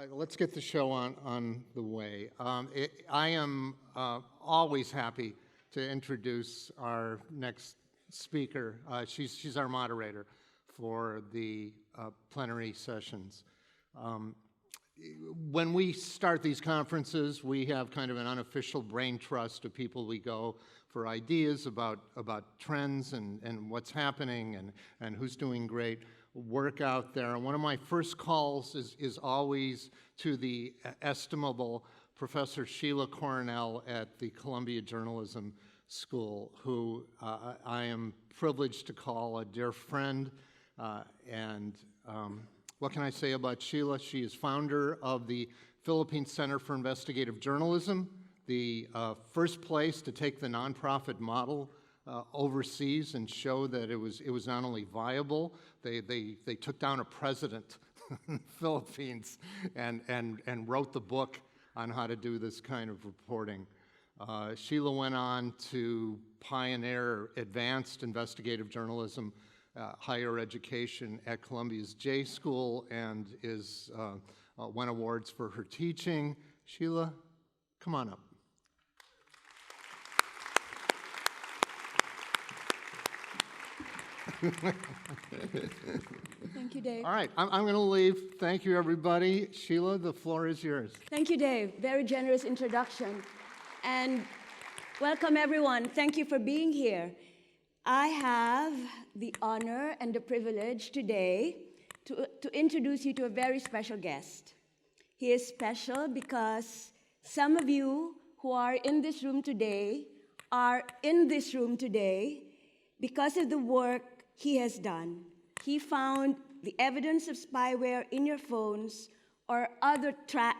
Let's get the show on the way. I am always happy to introduce our next speaker. She's our moderator for the plenary sessions. When we start these conferences, we have kind of an unofficial brain trust of people we go for ideas about trends and what's happening and who's doing great work out there. And one of my first calls is always to the estimable Professor Sheila Cornell at the Columbia Journalism School, who I am privileged to call a dear friend. What can I say about Sheila? She is founder of the Philippine Center for Investigative Journalism, the first place to take the nonprofit model overseas and show that it was not only viable, they took down a president in the Philippines and wrote the book on how to do this kind of reporting. Sheila went on to pioneer advanced investigative journalism, higher education at Columbia's J School, and won awards for her teaching. Sheila, come on up. Thank you, Dave. All right, I'm going to leave. Thank you, everybody. Sheila, the floor is yours. Thank you, Dave. Very generous introduction. And welcome, everyone. Thank you for being here. I have the honor and the privilege today to introduce you to a very special guest. He is special because some of you who are in this room today are in this room today because of the work he has done. He found the evidence of spyware in your phones or other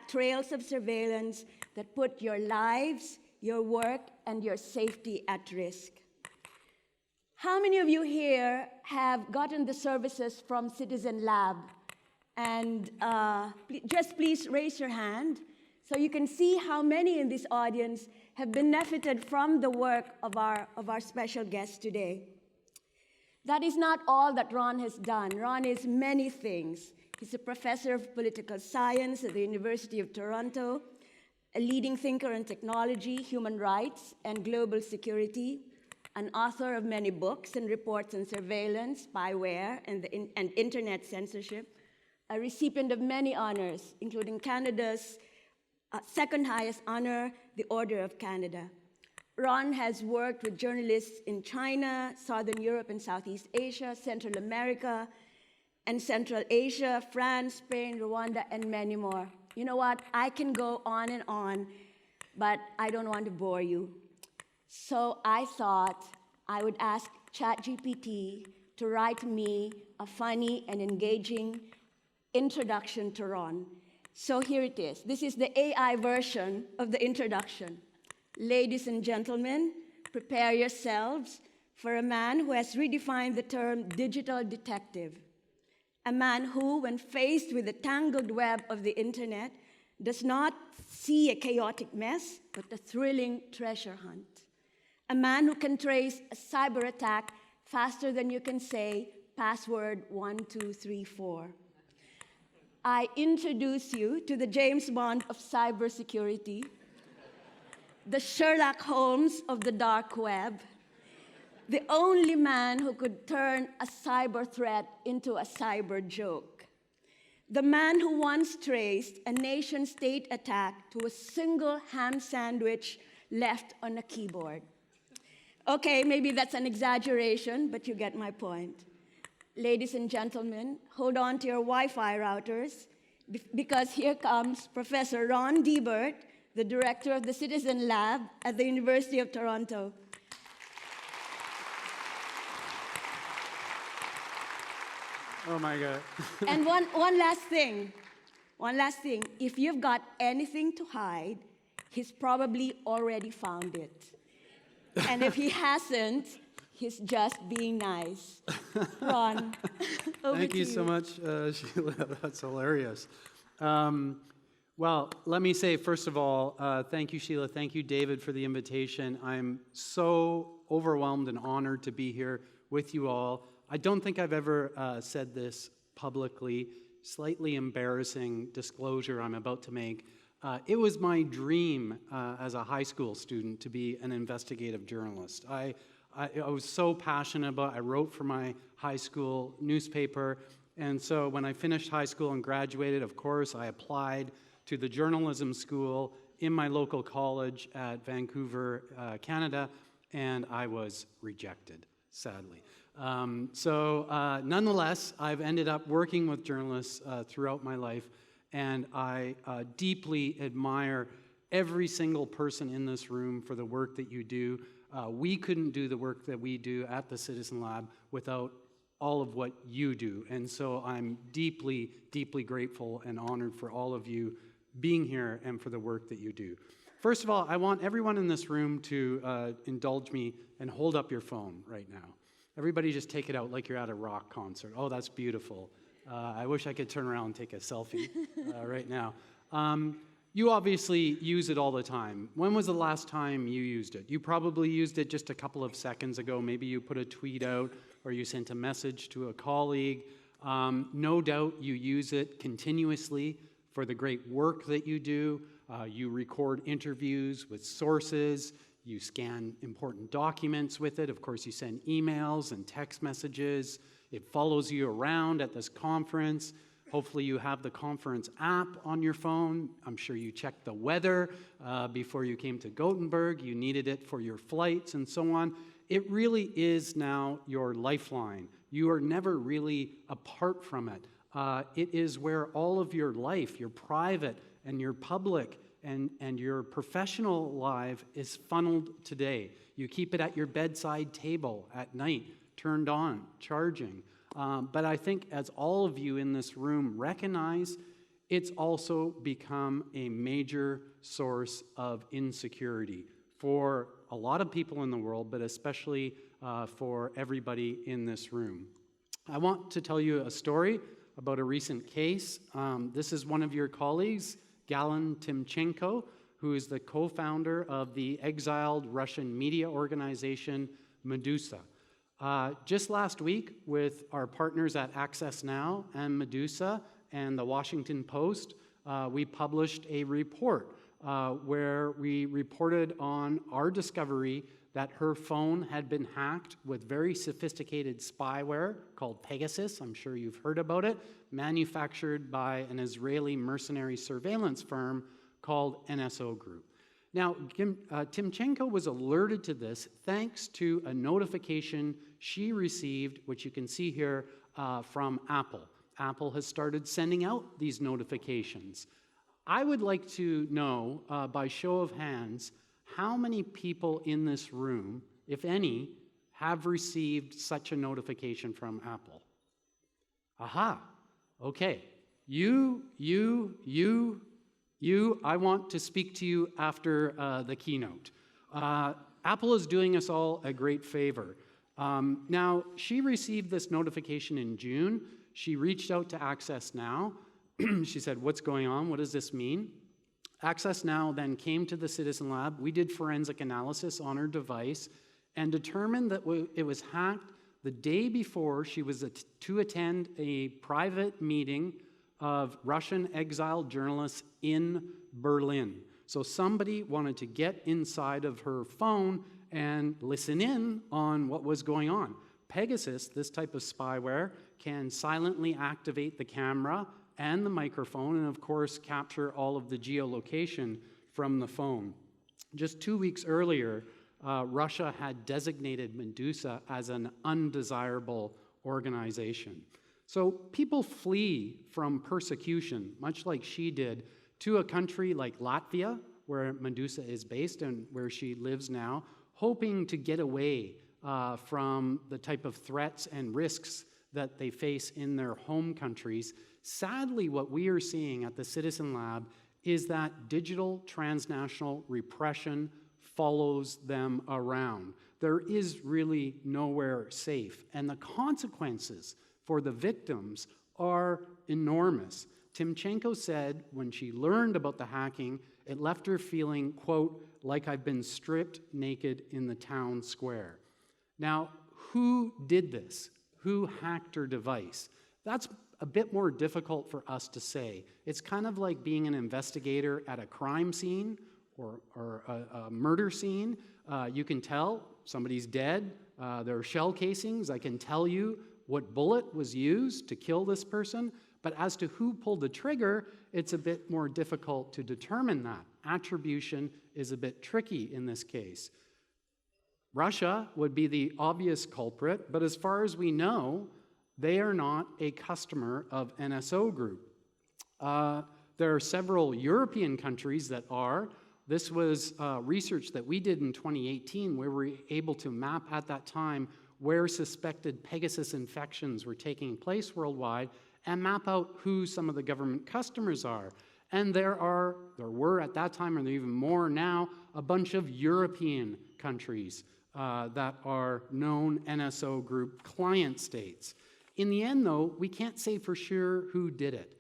trails of surveillance that put your lives, your work, and your safety at risk. How many of you here have gotten the services from Citizen Lab? And just please raise your hand so you can see how many in this audience have benefited from the work of our special guest today. That is not all that Ron has done. Ron is many things. He's a professor of political science at the University of Toronto, a leading thinker in technology, human rights, and global security, an author of many books and reports on surveillance, spyware, and internet censorship, a recipient of many honors, including Canada's second highest honor, the Order of Canada. Ron has worked with journalists in China, Southern Europe and Southeast Asia, Central America and Central Asia, France, Spain, Rwanda, and many more. You know what? I can go on and on, but I don't want to bore you. So I thought I would ask ChatGPT to write me a funny and engaging introduction to Ron. So here it is. This is the AI version of the introduction. Ladies and gentlemen, prepare yourselves for a man who has redefined the term digital detective. A man who, when faced with the tangled web of the internet, does not see a chaotic mess, but a thrilling treasure hunt. A man who can trace a cyber attack faster than you can say password 1234. I introduce you to the James Bond of cybersecurity, the Sherlock Holmes of the dark web, the only man who could turn a cyber threat into a cyber joke, the man who once traced a nation-state attack to a single ham sandwich left on a keyboard. Okay, maybe that's an exaggeration, but you get my point. Ladies and gentlemen, hold on to your Wi-Fi routers, because here comes Professor Ron Deibert, the director of the Citizen Lab at the University of Toronto. Oh my God. And one last thing. If you've got anything to hide, he's probably already found it. And if he hasn't, he's just being nice. Ron, over Thank to you so much, Sheila. That's hilarious. Well, let me say, first of all, thank you, Sheila. Thank you, David, for the invitation. I'm so overwhelmed and honored to be here with you all. I don't think I've ever said this publicly slightly embarrassing disclosure I'm about to make. It was my dream as a high school student to be an investigative journalist. I was so passionate about it. I wrote for my high school newspaper, and so when I finished high school and graduated, of course, I applied to the journalism school in my local college at Vancouver, Canada, and I was rejected, sadly. Nonetheless, I've ended up working with journalists throughout my life, and I deeply admire every single person in this room for the work that you do. We couldn't do the work that we do at the Citizen Lab without all of what you do, and so I'm deeply, deeply grateful and honored for all of you being here and for the work that you do. First of all, I want everyone in this room to indulge me and hold up your phone right now. Everybody just take it out like you're at a rock concert. Oh, that's beautiful. I wish I could turn around and take a selfie right now. You obviously use it all the time. When was the last time you used it? You probably used it just a couple of seconds ago. Maybe you put a tweet out or you sent a message to a colleague. No doubt you use it continuously for the great work that you do. You record interviews with sources. You scan important documents with it. Of course, you send emails and text messages. It follows you around at this conference. Hopefully you have the conference app on your phone. I'm sure you checked the weather before you came to Gothenburg. You needed it for your flights and so on. It really is now your lifeline. You are never really apart from it. It is where all of your life, your private and your public and your professional life is funneled today. You keep it at your bedside table at night, turned on, charging. But I think as all of you in this room recognize, it's also become a major source of insecurity for a lot of people in the world, but especially for everybody in this room. I want to tell you a story about a recent case. This is one of your colleagues, Galin Timchenko, who is the co-founder of the exiled Russian media organization Medusa. Just last week, with our partners at Access Now and Medusa and the Washington Post, we published a report where we reported on our discovery that her phone had been hacked with very sophisticated spyware called Pegasus. I'm sure you've heard about it, manufactured by an Israeli mercenary surveillance firm called NSO Group. Now, Timchenko was alerted to this thanks to a notification she received, which you can see here, from Apple. Apple has started sending out these notifications. I would like to know, by show of hands, how many people in this room, if any, have received such a notification from Apple? Aha, okay. You, I want to speak to you after the keynote. Apple is doing us all a great favor. Now, she received this notification in June. She reached out to Access Now. She said, what's going on? What does this mean? Access Now then came to the Citizen Lab. We did forensic analysis on her device and determined that it was hacked the day before she was to attend a private meeting of Russian exiled journalists in Berlin. So somebody wanted to get inside of her phone and listen in on what was going on. Pegasus, this type of spyware, can silently activate the camera and the microphone, and of course capture all of the geolocation from the phone. Just 2 weeks earlier, Russia had designated Medusa as an undesirable organization. So people flee from persecution, much like she did, to a country like Latvia, where Medusa is based and where she lives now, hoping to get away from the type of threats and risks that they face in their home countries. Sadly, what we are seeing at the Citizen Lab is that digital transnational repression follows them around. There is really nowhere safe, and the consequences for the victims are enormous. Timchenko said when she learned about the hacking, it left her feeling, quote, like I've been stripped naked in the town square. Now, who did this? Who hacked her device? That's a bit more difficult for us to say. It's kind of like being an investigator at a crime scene or a murder scene. You can tell somebody's dead, there are shell casings, I can tell you what bullet was used to kill this person, but as to who pulled the trigger, it's a bit more difficult to determine that. Attribution is a bit tricky in this case. Russia would be the obvious culprit, but as far as we know, they are not a customer of NSO Group. There are several European countries that are. This was research that we did in 2018, where we were able to map at that time where suspected Pegasus infections were taking place worldwide and map out who some of the government customers are. And there were at that time, and there are even more now, a bunch of European countries that are known NSO Group client states. In the end, though, we can't say for sure who did it.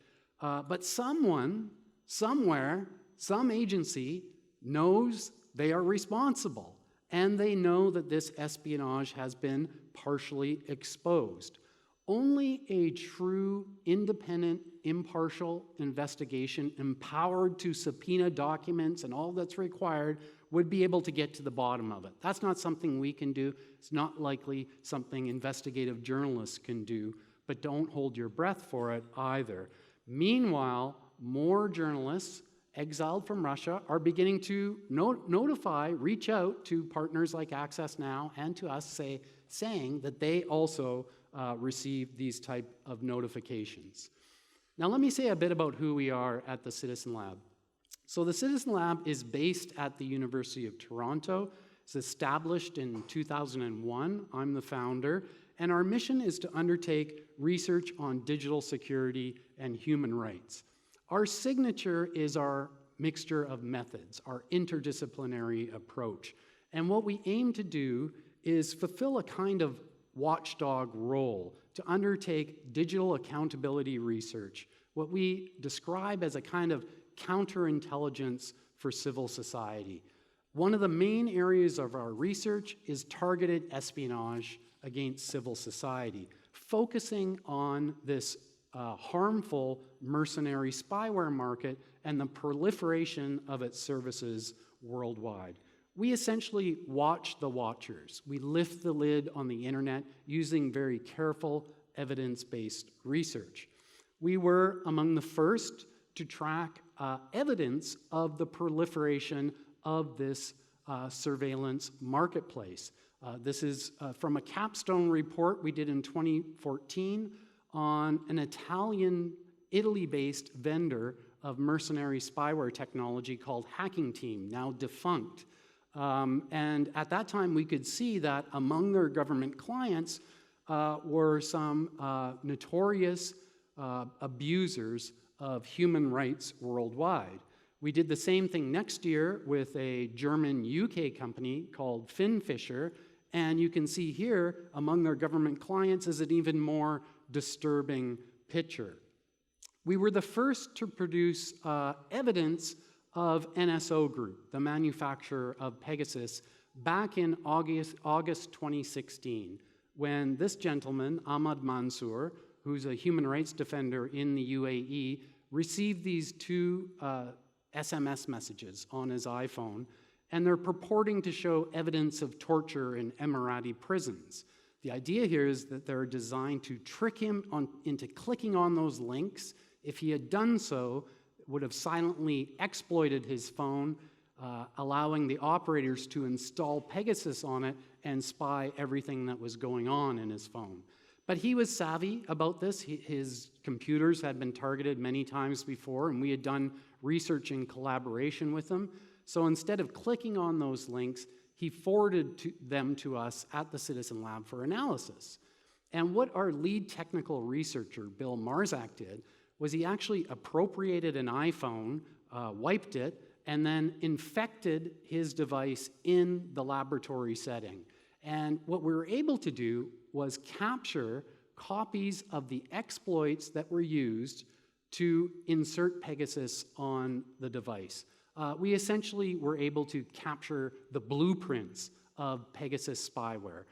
But someone, somewhere, some agency knows they are responsible, and they know that this espionage has been partially exposed. Only a true, independent, impartial investigation, empowered to subpoena documents and all that's required, would be able to get to the bottom of it. That's not something we can do. It's not likely something investigative journalists can do, but don't hold your breath for it either. Meanwhile, more journalists exiled from Russia are beginning to reach out to partners like Access Now and to us, saying that they also receive these type of notifications. Now let me say a bit about who we are at the Citizen Lab. So the Citizen Lab is based at the University of Toronto. It's established in 2001. I'm the founder. And our mission is to undertake research on digital security and human rights. Our signature is our mixture of methods, our interdisciplinary approach. And what we aim to do is fulfill a kind of watchdog role to undertake digital accountability research, what we describe as a kind of counterintelligence for civil society. One of the main areas of our research is targeted espionage against civil society, focusing on this harmful mercenary spyware market and the proliferation of its services worldwide. We essentially watch the watchers. We lift the lid on the internet using very careful, evidence-based research. We were among the first to track evidence of the proliferation of this surveillance marketplace. This is from a capstone report we did in 2014 on an Italy-based vendor of mercenary spyware technology called Hacking Team, now defunct. And at that time, we could see that among their government clients were some notorious abusers of human rights worldwide. We did the same thing next year with a German-UK company called Finfisher, and you can see here, among their government clients, is an even more disturbing picture. We were the first to produce evidence of NSO Group, the manufacturer of Pegasus, back in August 2016, when this gentleman, Ahmad Mansour, who's a human rights defender in the UAE, received these two SMS messages on his iPhone, and they're purporting to show evidence of torture in Emirati prisons. The idea here is that they're designed to trick him into clicking on those links. If he had done so, would have silently exploited his phone, allowing the operators to install Pegasus on it and spy everything that was going on in his phone. But he was savvy about this. His computers had been targeted many times before, and we had done research in collaboration with him. So instead of clicking on those links, he forwarded them to us at the Citizen Lab for analysis. And what our lead technical researcher, Bill Marzak, did was he actually appropriated an iPhone, wiped it, and then infected his device in the laboratory setting. And what we were able to do was capture copies of the exploits that were used to insert Pegasus on the device. We essentially were able to capture the blueprints of Pegasus spyware.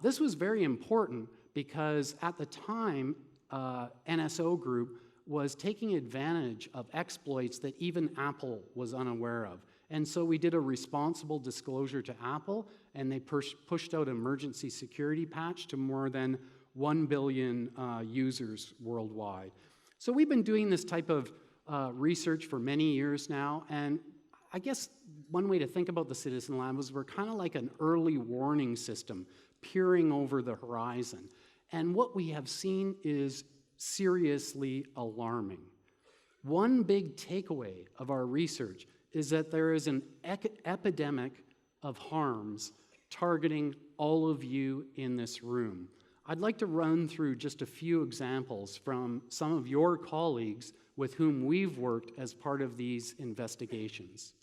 This was very important because at the time, NSO group was taking advantage of exploits that even Apple was unaware of. And so we did a responsible disclosure to Apple, and they pushed out an emergency security patch to more than 1 billion users worldwide. So we've been doing this type of research for many years now, and I guess one way to think about the Citizen Lab was we're kind of like an early warning system peering over the horizon. And what we have seen is seriously alarming. One big takeaway of our research is that there is an epidemic of harms targeting all of you in this room. I'd like to run through just a few examples from some of your colleagues with whom we've worked as part of these investigations.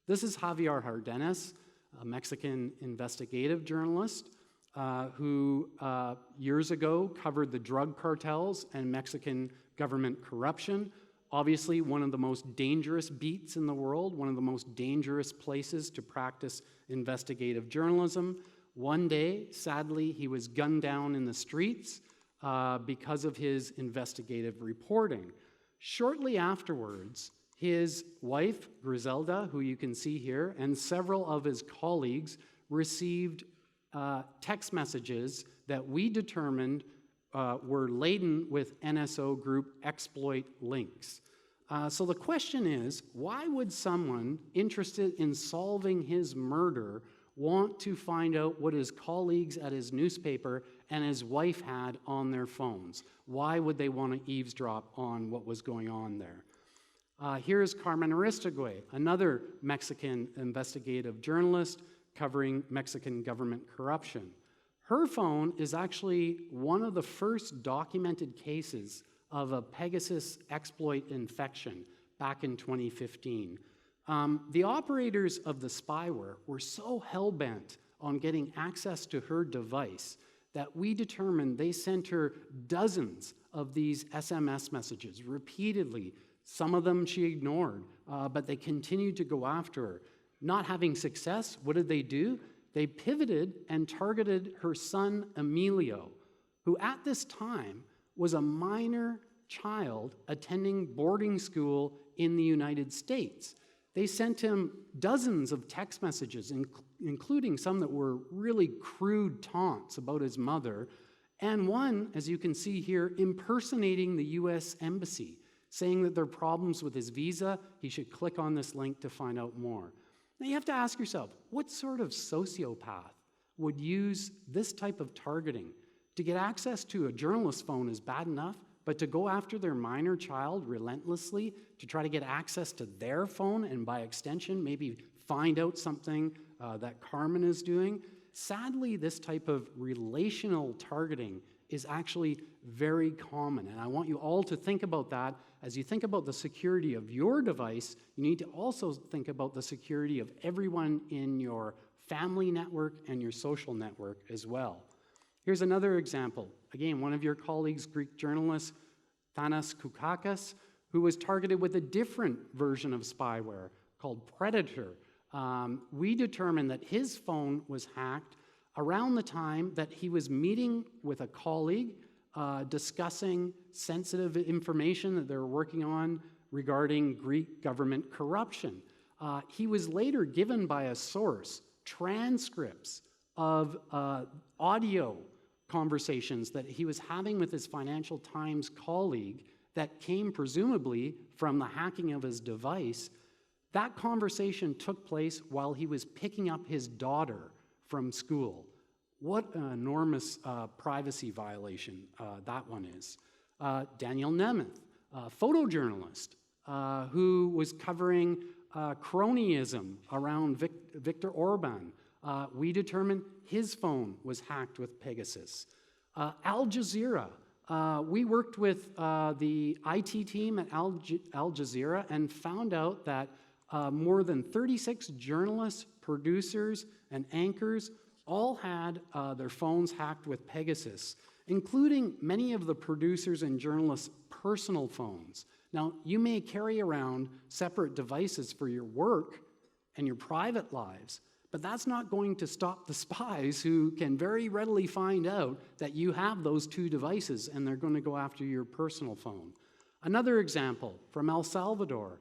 This is Javier Hardenas, a Mexican investigative journalist who years ago covered the drug cartels and Mexican government corruption. Obviously, one of the most dangerous beats in the world, one of the most dangerous places to practice investigative journalism. One day, sadly, he was gunned down in the streets because of his investigative reporting. Shortly afterwards, his wife, Griselda, who you can see here, and several of his colleagues received text messages that we determined were laden with NSO group exploit links. So the question is, why would someone interested in solving his murder want to find out what his colleagues at his newspaper and his wife had on their phones? Why would they want to eavesdrop on what was going on there? Here's Carmen Aristigui, another Mexican investigative journalist covering Mexican government corruption. Her phone is actually one of the first documented cases of a Pegasus exploit infection back in 2015. The operators of the spyware were so hell-bent on getting access to her device that we determined they sent her dozens of these SMS messages repeatedly. Some of them she ignored, but they continued to go after her. Not having success, what did they do? They pivoted and targeted her son, Emilio, who at this time was a minor child attending boarding school in the United States. They sent him dozens of text messages, including some that were really crude taunts about his mother, and one, as you can see here, impersonating the US Embassy, saying that there are problems with his visa, he should click on this link to find out more. Now you have to ask yourself, what sort of sociopath would use this type of targeting? To get access to a journalist's phone is bad enough, but to go after their minor child relentlessly, to try to get access to their phone and by extension maybe find out something that Carmen is doing, sadly this type of relational targeting is actually very common. And I want you all to think about that. As you think about the security of your device, you need to also think about the security of everyone in your family network and your social network as well. Here's another example. Again, one of your colleagues, Greek journalist Thanas Koukakis, who was targeted with a different version of spyware called Predator. We determined that his phone was hacked around the time that he was meeting with a colleague discussing sensitive information that they were working on regarding Greek government corruption. He was later given by a source transcripts of audio conversations that he was having with his Financial Times colleague that came presumably from the hacking of his device. That conversation took place while he was picking up his daughter from school. What an enormous privacy violation that one is. Daniel Nemeth, a photojournalist who was covering cronyism around Viktor Orban. We determined his phone was hacked with Pegasus. Al Jazeera, we worked with the IT team at Al Jazeera and found out that more than 36 journalists, producers, and anchors all had their phones hacked with Pegasus, including many of the producers and journalists' personal phones. Now, you may carry around separate devices for your work and your private lives, But that's not going to stop the spies who can very readily find out that you have those two devices, and they're going to go after your personal phone. Another example from El Salvador,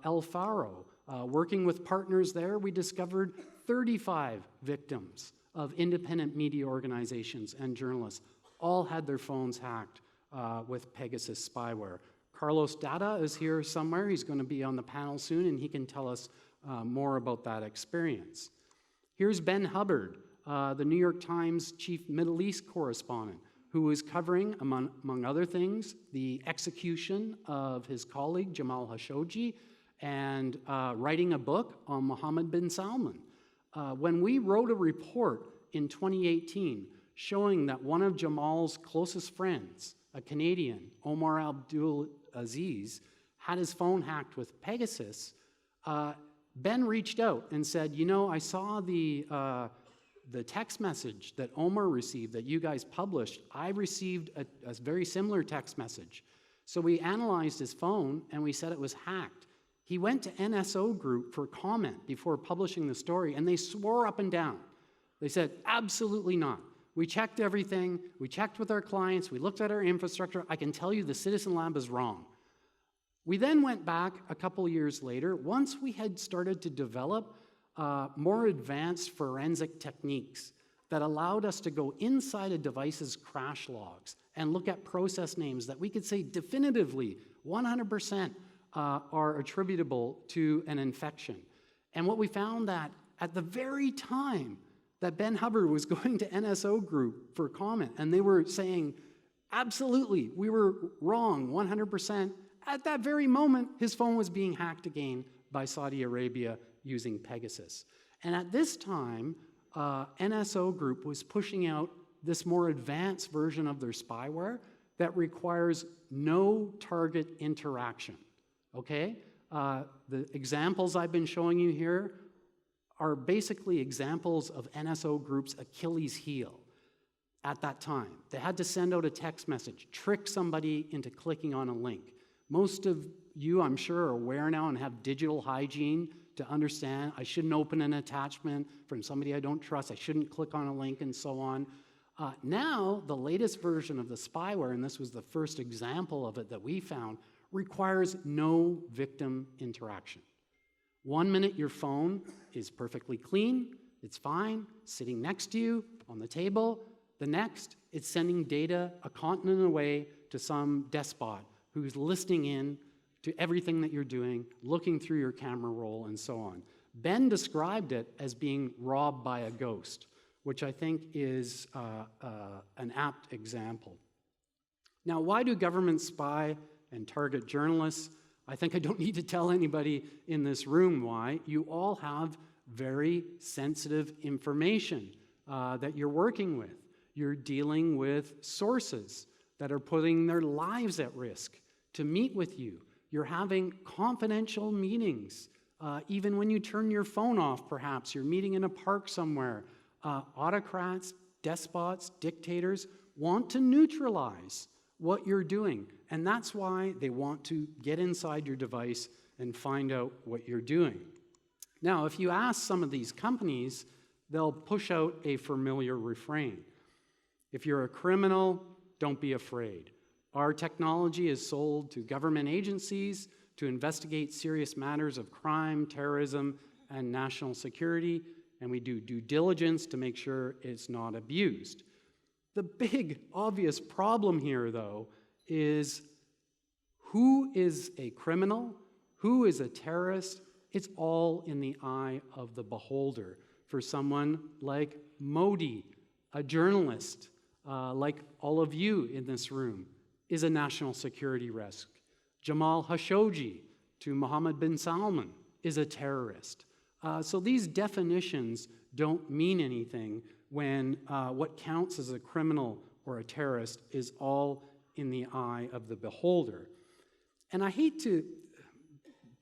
El Faro. Working with partners there, we discovered 35 victims of independent media organizations and journalists all had their phones hacked with Pegasus spyware. Carlos Dada is here somewhere. He's going to be on the panel soon, and he can tell us more about that experience. Here's Ben Hubbard, the New York Times chief Middle East correspondent, who was covering, among other things, the execution of his colleague Jamal Khashoggi and writing a book on Mohammed bin Salman. When we wrote a report in 2018 showing that one of Jamal's closest friends, a Canadian, Omar Abdul Aziz, had his phone hacked with Pegasus, Ben reached out and said, you know, I saw the text message that Omar received that you guys published. I received a very similar text message. So we analyzed his phone and we said it was hacked. He went to NSO Group for comment before publishing the story, and they swore up and down. They said, absolutely not. We checked everything. We checked with our clients. We looked at our infrastructure. I can tell you the Citizen Lab is wrong. We then went back a couple years later, once we had started to develop more advanced forensic techniques that allowed us to go inside a device's crash logs and look at process names that we could say definitively 100% are attributable to an infection. And what we found that at the very time that Ben Hubbard was going to NSO Group for comment, and they were saying, absolutely, we were wrong 100%, at that very moment, his phone was being hacked again by Saudi Arabia using Pegasus. And at this time, NSO Group was pushing out this more advanced version of their spyware that requires no target interaction, okay? The examples I've been showing you here are basically examples of NSO Group's Achilles heel at that time. They had to send out a text message, trick somebody into clicking on a link. Most of you, I'm sure, are aware now and have digital hygiene to understand I shouldn't open an attachment from somebody I don't trust, I shouldn't click on a link, and so on. Now, the latest version of the spyware, and this was the first example of it that we found, requires no victim interaction. 1 minute your phone is perfectly clean, it's fine, sitting next to you on the table. The next, it's sending data a continent away to some despot who's listening in to everything that you're doing, looking through your camera roll, and so on. Ben described it as being robbed by a ghost, which I think is an apt example. Now, why do governments spy and target journalists? I think I don't need to tell anybody in this room why. You all have very sensitive information that you're working with. You're dealing with sources that are putting their lives at risk to meet with you. You're having confidential meetings. Even when you turn your phone off, perhaps, you're meeting in a park somewhere. Autocrats, despots, dictators want to neutralize what you're doing. And that's why they want to get inside your device and find out what you're doing. Now, if you ask some of these companies, they'll push out a familiar refrain. If you're a criminal, don't be afraid. Our technology is sold to government agencies to investigate serious matters of crime, terrorism, and national security, and we do due diligence to make sure it's not abused. The big, obvious problem here, though, is who is a criminal, who is a terrorist. It's all in the eye of the beholder. For someone like Modi, a journalist, like all of you in this room, is a national security risk. Jamal Khashoggi, to Mohammed bin Salman, is a terrorist. So these definitions don't mean anything when what counts as a criminal or a terrorist is all in the eye of the beholder. And I hate to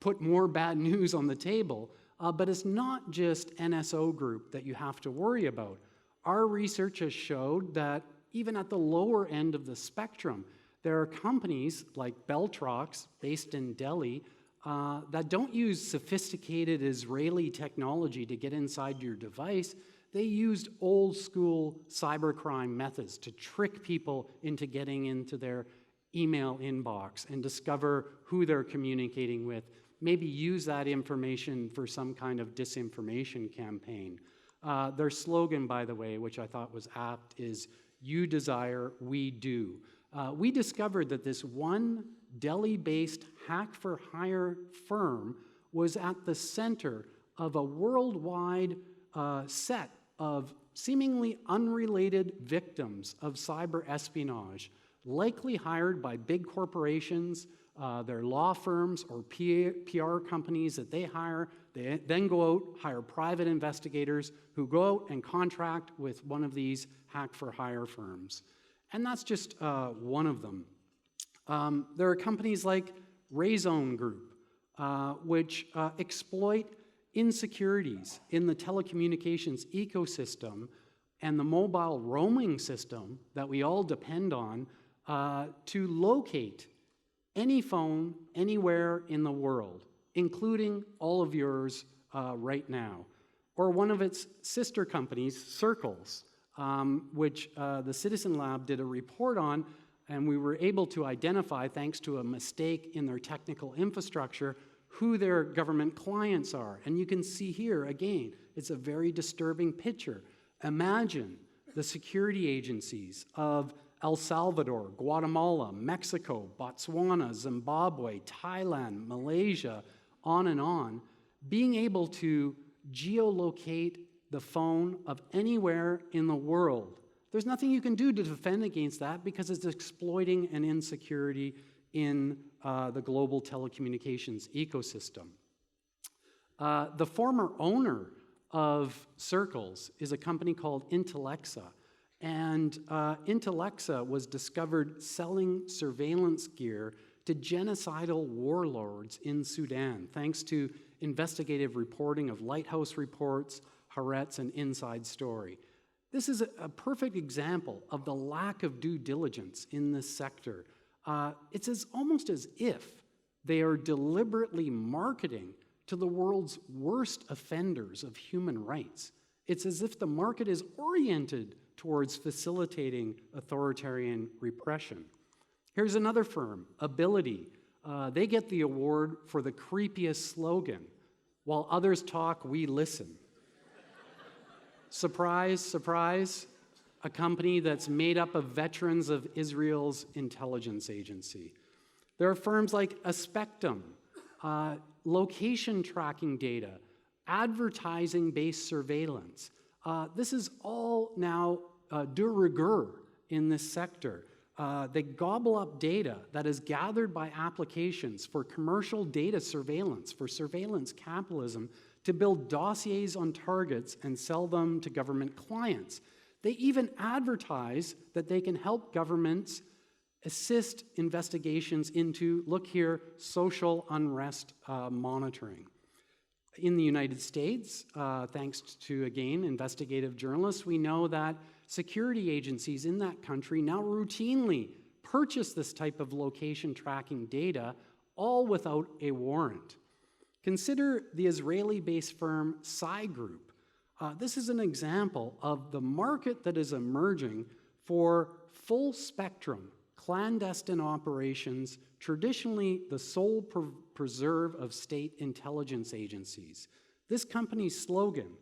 put more bad news on the table, but it's not just NSO Group that you have to worry about. Our research has showed that even at the lower end of the spectrum, there are companies like Beltrox, based in Delhi, that don't use sophisticated Israeli technology to get inside your device. They used old school cybercrime methods to trick people into getting into their email inbox and discover who they're communicating with, maybe use that information for some kind of disinformation campaign. Their slogan, by the way, which I thought was apt, is "You desire, we do." We discovered that this one Delhi-based hack-for-hire firm was at the center of a worldwide set of seemingly unrelated victims of cyber espionage, likely hired by big corporations, their law firms or PR companies that they hire. They then go out, hire private investigators who go out and contract with one of these hack-for-hire firms. And that's just one of them. There are companies like Rayzone Group, which exploit insecurities in the telecommunications ecosystem and the mobile roaming system that we all depend on to locate any phone anywhere in the world, including all of yours right now. Or one of its sister companies, Circles, which the Citizen Lab did a report on, and we were able to identify, thanks to a mistake in their technical infrastructure, who their government clients are. And you can see here, again, it's a very disturbing picture. Imagine the security agencies of El Salvador, Guatemala, Mexico, Botswana, Zimbabwe, Thailand, Malaysia, on, being able to geolocate the phone of anywhere in the world. There's nothing you can do to defend against that because it's exploiting an insecurity in the global telecommunications ecosystem. The former owner of Circles is a company called Intellexa, and Intellexa was discovered selling surveillance gear to genocidal warlords in Sudan, thanks to investigative reporting of Lighthouse reports, Haaretz, and Inside Story. This is a perfect example of the lack of due diligence in this sector. It's almost as if they are deliberately marketing to the world's worst offenders of human rights. It's as if the market is oriented towards facilitating authoritarian repression. Here's another firm, Ability. They get the award for the creepiest slogan: "While others talk, we listen." Surprise, surprise, a company that's made up of veterans of Israel's intelligence agency. There are firms like Aspectum, location tracking data, advertising-based surveillance. This is all now de rigueur in this sector. They gobble up data that is gathered by applications for commercial data surveillance, for surveillance capitalism, to build dossiers on targets and sell them to government clients. They even advertise that they can help governments assist investigations into, look here, social unrest monitoring. In the United States, thanks to, again, investigative journalists, we know that security agencies in that country now routinely purchase this type of location tracking data, all without a warrant. Consider the Israeli-based firm Psy Group. This is an example of the market that is emerging for full-spectrum clandestine operations, traditionally the sole preserve of state intelligence agencies. This company's slogan,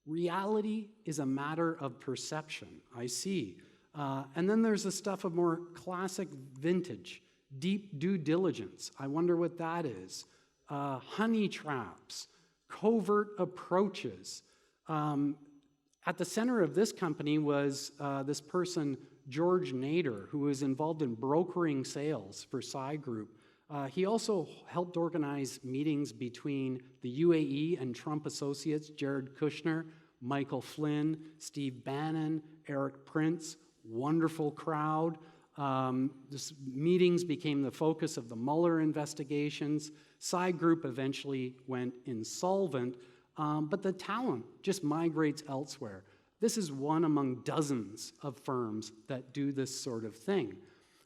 "Reality is a matter of perception," I see. And then there's the stuff of more classic vintage, deep due diligence. I wonder what that is. Honey traps, covert approaches. At the center of this company was this person, George Nader, who was involved in brokering sales for Psy Group. He also helped organize meetings between the UAE and Trump associates, Jared Kushner, Michael Flynn, Steve Bannon, Eric Prince, wonderful crowd. These meetings became the focus of the Mueller investigations. Psy Group eventually went insolvent, but the talent just migrates elsewhere. This is one among dozens of firms that do this sort of thing.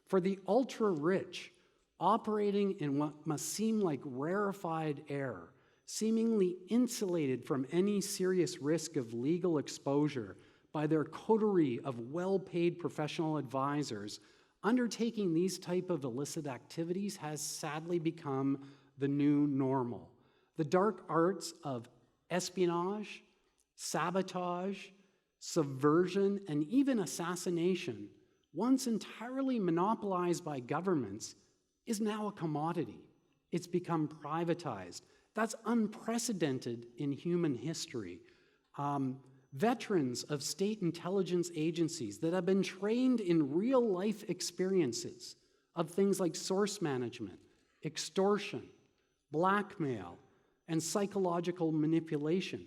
For the ultra-rich, operating in what must seem like rarefied air, seemingly insulated from any serious risk of legal exposure by their coterie of well-paid professional advisors, undertaking these type of illicit activities has sadly become the new normal. The dark arts of espionage, sabotage, subversion, and even assassination, once entirely monopolized by governments, is now a commodity. It's become privatized. That's unprecedented in human history. Veterans of state intelligence agencies that have been trained in real-life experiences of things like source management, extortion, blackmail, and psychological manipulation.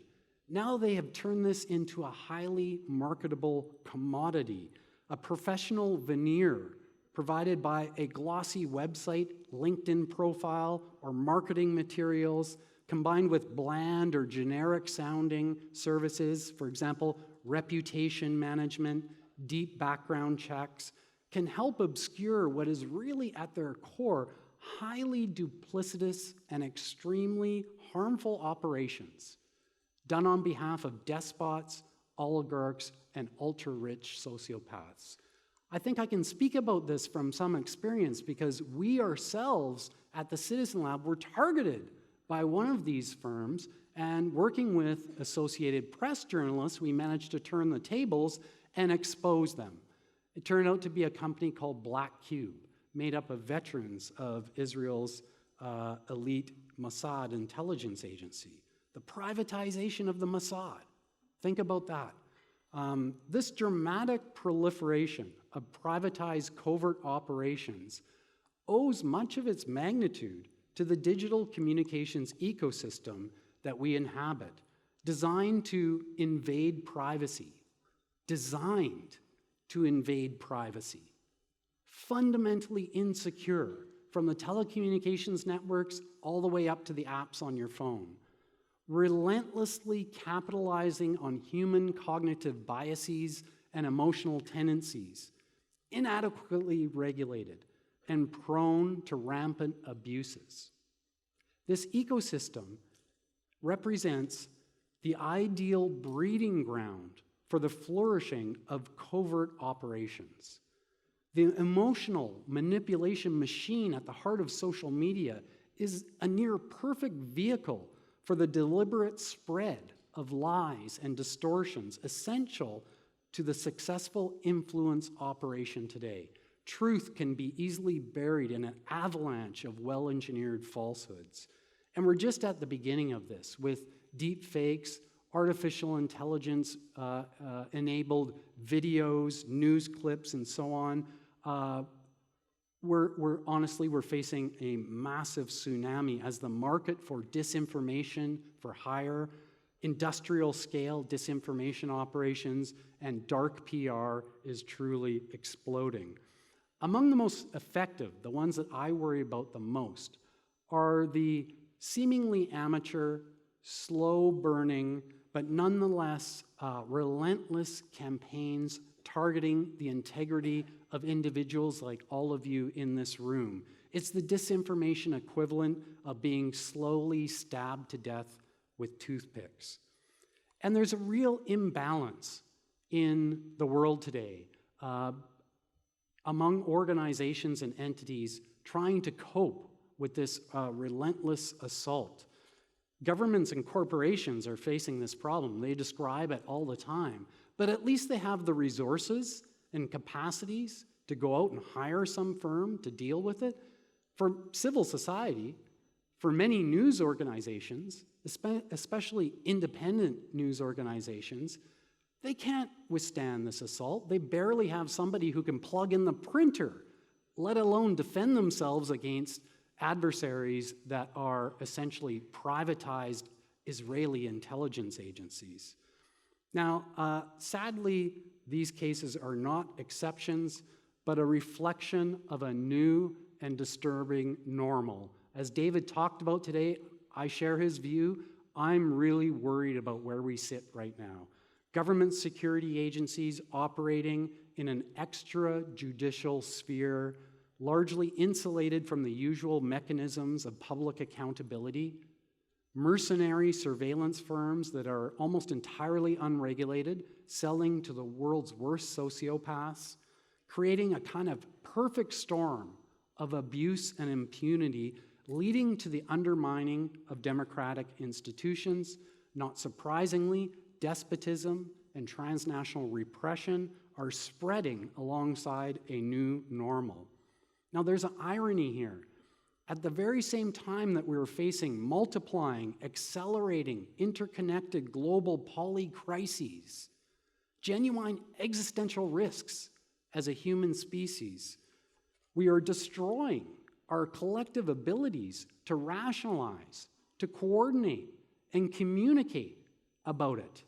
Now they have turned this into a highly marketable commodity, a professional veneer provided by a glossy website, LinkedIn profile, or marketing materials, combined with bland or generic-sounding services, for example, reputation management, deep background checks, can help obscure what is really at their core highly duplicitous and extremely harmful operations done on behalf of despots, oligarchs, and ultra-rich sociopaths. I think I can speak about this from some experience because we ourselves at the Citizen Lab were targeted by one of these firms, and working with Associated Press journalists, we managed to turn the tables and expose them. It turned out to be a company called Black Cube, made up of veterans of Israel's elite Mossad intelligence agency. The privatization of the Mossad. Think about that. This dramatic proliferation of privatized covert operations owes much of its magnitude to the digital communications ecosystem that we inhabit, designed to invade privacy, fundamentally insecure from the telecommunications networks all the way up to the apps on your phone, relentlessly capitalizing on human cognitive biases and emotional tendencies, inadequately regulated, and prone to rampant abuses. This ecosystem represents the ideal breeding ground for the flourishing of covert operations. The emotional manipulation machine at the heart of social media is a near perfect vehicle for the deliberate spread of lies and distortions essential to the successful influence operation today. Truth can be easily buried in an avalanche of well-engineered falsehoods. And we're just at the beginning of this with deep fakes, artificial intelligence enabled videos, news clips, and so on. We're facing a massive tsunami as the market for disinformation for hire, industrial scale disinformation operations, and dark PR is truly exploding. Among the most effective, the ones that I worry about the most, are the seemingly amateur, slow-burning, but nonetheless relentless campaigns targeting the integrity of individuals like all of you in this room. It's the disinformation equivalent of being slowly stabbed to death with toothpicks. And there's a real imbalance in the world today among organizations and entities trying to cope with this relentless assault. Governments and corporations are facing this problem. They describe it all the time. But at least they have the resources and capacities to go out and hire some firm to deal with it. For civil society, for many news organizations, especially independent news organizations, they can't withstand this assault. They barely have somebody who can plug in the printer, let alone defend themselves against adversaries that are essentially privatized Israeli intelligence agencies. Now, sadly, these cases are not exceptions, but a reflection of a new and disturbing normal. As David talked about today, I share his view. I'm really worried about where we sit right now. Government security agencies operating in an extrajudicial sphere, largely insulated from the usual mechanisms of public accountability, mercenary surveillance firms that are almost entirely unregulated, selling to the world's worst sociopaths, creating a kind of perfect storm of abuse and impunity, leading to the undermining of democratic institutions. Not surprisingly, despotism and transnational repression are spreading alongside a new normal. Now, there's an irony here. At the very same time that we were facing multiplying, accelerating, interconnected global polycrises, genuine existential risks as a human species, we are destroying our collective abilities to rationalize, to coordinate, and communicate about it.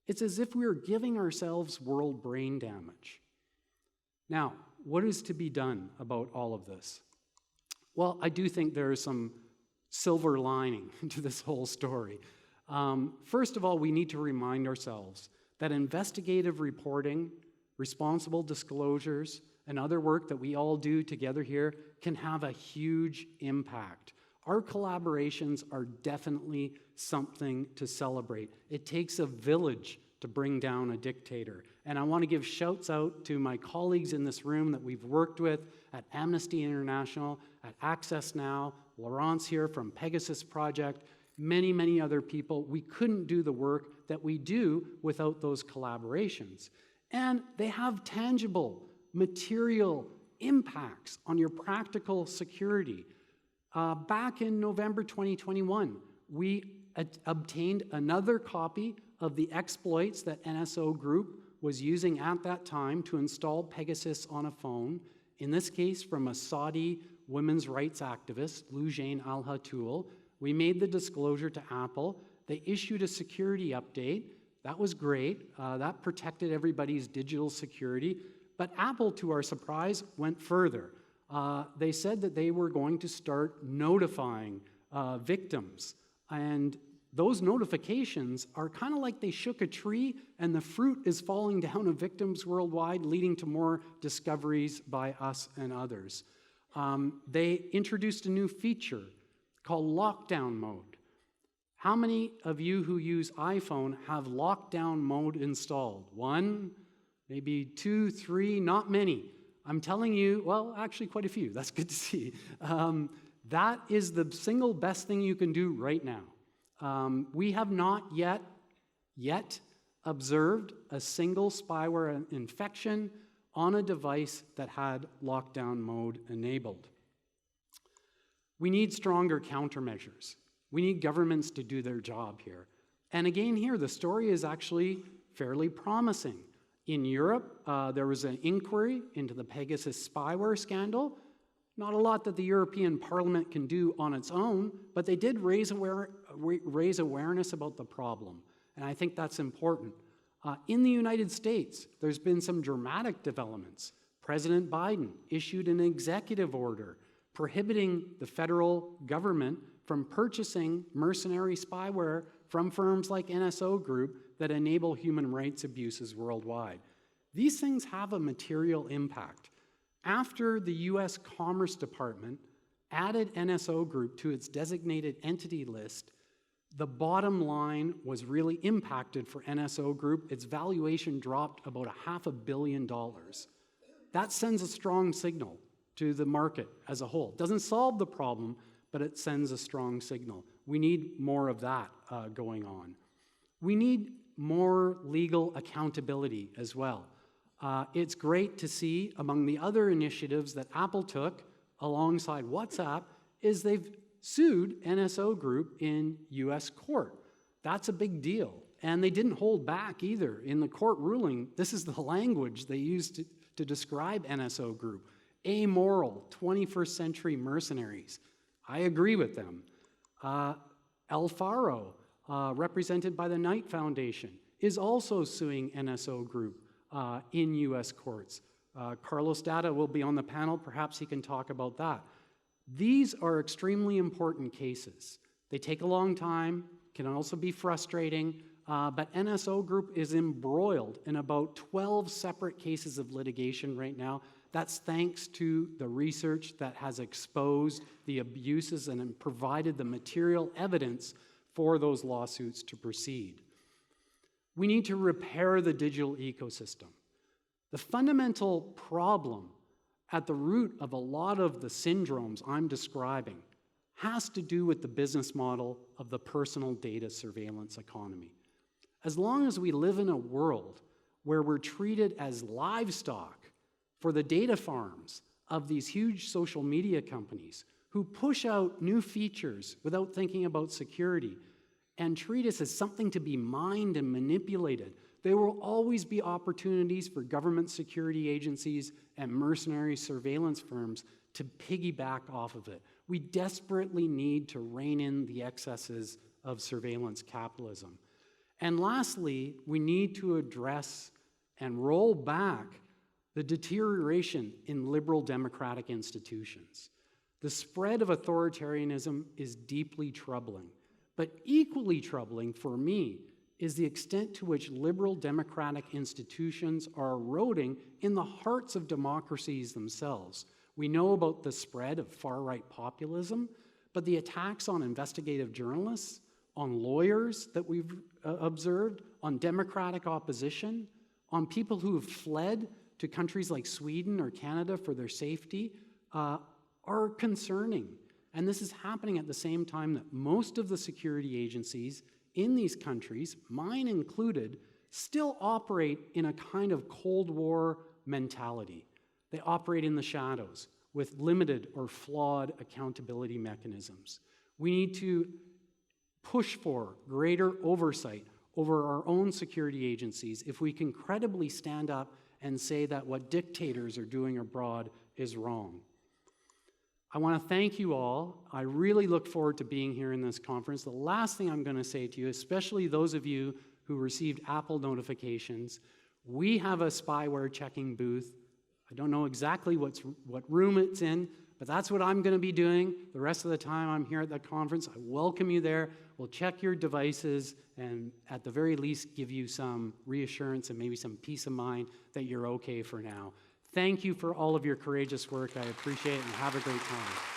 It's as if we are giving ourselves world brain damage. Now, what is to be done about all of this? Well, I do think there is some silver lining to this whole story. First of all, we need to remind ourselves that investigative reporting, responsible disclosures, and other work that we all do together here can have a huge impact. Our collaborations are definitely something to celebrate. It takes a village to bring down a dictator. And I want to give shouts out to my colleagues in this room that we've worked with at Amnesty International, at Access Now, Laurence here from Pegasus Project, many, many other people. We couldn't do the work that we do without those collaborations. And they have tangible, material impacts on your practical security. Back in November 2021, we obtained another copy of the exploits that NSO Group was using at that time to install Pegasus on a phone, in this case from a Saudi women's rights activist, Loujain Al-Hatul. We made the disclosure to Apple. They issued a security update. That was great. That protected everybody's digital security. But Apple, to our surprise, went further. They said that they were going to start notifying victims. And those notifications are kind of like they shook a tree and the fruit is falling down of victims worldwide, leading to more discoveries by us and others. They introduced a new feature called lockdown mode. How many of you who use iPhone have lockdown mode installed? One, maybe two, three, not many. I'm telling you, well, actually quite a few. That's good to see. That is the single best thing you can do right now. We have not yet observed a single spyware infection on a device that had lockdown mode enabled. We need stronger countermeasures. We need governments to do their job here. And again here, the story is actually fairly promising. In Europe, there was an inquiry into the Pegasus spyware scandal. Not a lot that the European Parliament can do on its own, but they did raise awareness about the problem, and I think that's important. In the United States, there's been some dramatic developments. President Biden issued an executive order prohibiting the federal government from purchasing mercenary spyware from firms like NSO Group that enable human rights abuses worldwide. These things have a material impact. After the US Commerce Department added NSO Group to its designated entity list, the bottom line was really impacted for NSO Group. Its valuation dropped about $500 million. That sends a strong signal to the market as a whole. It doesn't solve the problem, but it sends a strong signal. We need more of that going on. We need more legal accountability as well. It's great to see among the other initiatives that Apple took alongside WhatsApp is they've sued NSO Group in US court. That's a big deal. And they didn't hold back either. In the court ruling, this is the language they used to describe NSO Group. Amoral, 21st century mercenaries. I agree with them. Alfaro, represented by the Knight Foundation, is also suing NSO Group in US courts. Carlos Data will be on the panel. Perhaps he can talk about that. These are extremely important cases. They take a long time, can also be frustrating, but NSO Group is embroiled in about 12 separate cases of litigation right now That's thanks to the research that has exposed the abuses and provided the material evidence for those lawsuits to proceed. We need to repair the digital ecosystem. The fundamental problem at the root of a lot of the syndromes I'm describing has to do with the business model of the personal data surveillance economy. As long as we live in a world where we're treated as livestock for the data farms of these huge social media companies who push out new features without thinking about security and treat us as something to be mined and manipulated, there will always be opportunities for government security agencies and mercenary surveillance firms to piggyback off of it. We desperately need to rein in the excesses of surveillance capitalism. And lastly, we need to address and roll back the deterioration in liberal democratic institutions. The spread of authoritarianism is deeply troubling, but equally troubling for me is the extent to which liberal democratic institutions are eroding in the hearts of democracies themselves. We know about the spread of far-right populism, but the attacks on investigative journalists, on lawyers that we've observed, on democratic opposition, on people who have fled to countries like Sweden or Canada for their safety, are concerning. And this is happening at the same time that most of the security agencies in these countries, mine included, still operate in a kind of Cold War mentality. They operate in the shadows with limited or flawed accountability mechanisms. We need to push for greater oversight over our own security agencies if we can credibly stand up and say that what dictators are doing abroad is wrong. I want to thank you all. I really look forward to being here in this conference. The last thing I'm going to say to you, especially those of you who received Apple notifications, we have a spyware checking booth. I don't know exactly what room it's in, but that's what I'm going to be doing. The rest of the time I'm here at the conference. I welcome you there. We'll check your devices and at the very least give you some reassurance and maybe some peace of mind that you're okay for now. Thank you for all of your courageous work. I appreciate it, and have a great time.